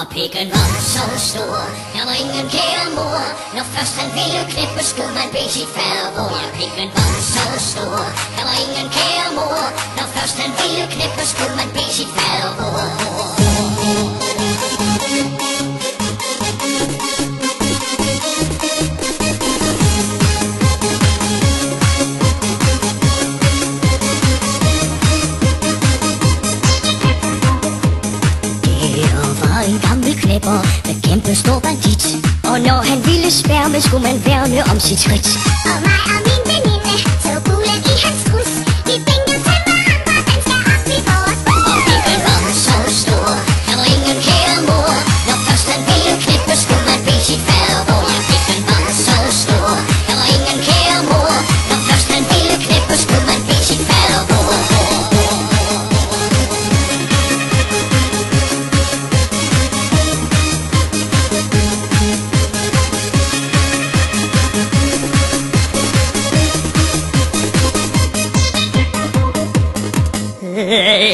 Og pikken var så stor, der var ingen kære mor. Når først han ville knippe, skulle man bede sit fadervor. Ja, pikken var så stor, der var ingen kære mor. Når først han ville knippe, skulle man bede sit fadervor. En gammel knæpper med kæmpe stor bandit. Og når han ville sværme, skulle man værne om sit skridt. Og mig og min veninde så bulen i hans trus. Vi bænkede til hverandre, den skal op i vores bus. Og pikken var så stor, der var ingen kære mor. Når først han ville knippe, skulle man bede sit fadervor. Ja, pikken var så stor, der var ingen kære mor. Når først han ville knippe, skulle man bede sit fadervor.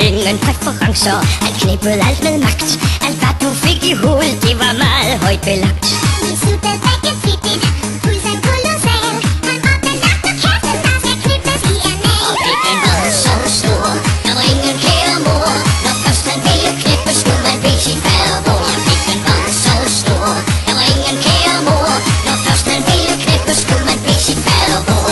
Ingen præferencer, han knippede alt med magt. Alt hvad du fik i hovedet, det var meget højt belagt. Vi sluttede begge flittigt, pulsen kolossal. Han åbnede lagt og kassen, der skal knippes i en nal. Og pikken var så stor, der var ingen kære mor. Når først han ville knippe, skulle man bede sin fadervor. Ja, pikken var så stor, der var ingen kære mor. Når først han ville knippe, skulle man bede sin fadervor.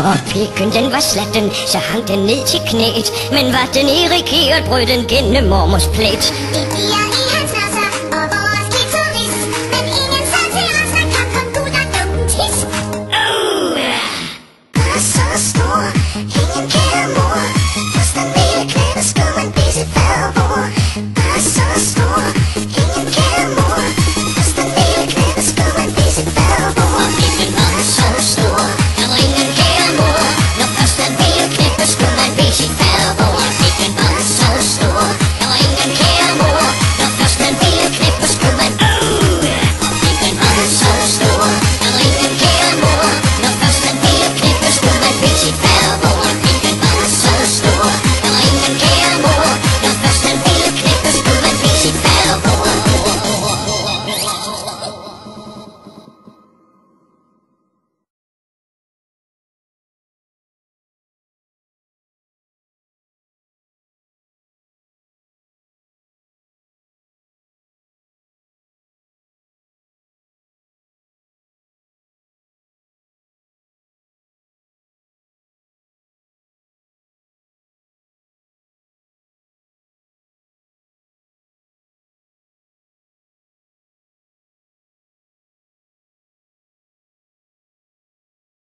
Og pikken den var slatten, så hang den ned til knæet. Men var den irrigeret, brød den gennem mormors plæt. Det bliver i hans nasser og vores klitoris. Men ingen så til os, der kom kun gud og dumt tis. Så stor,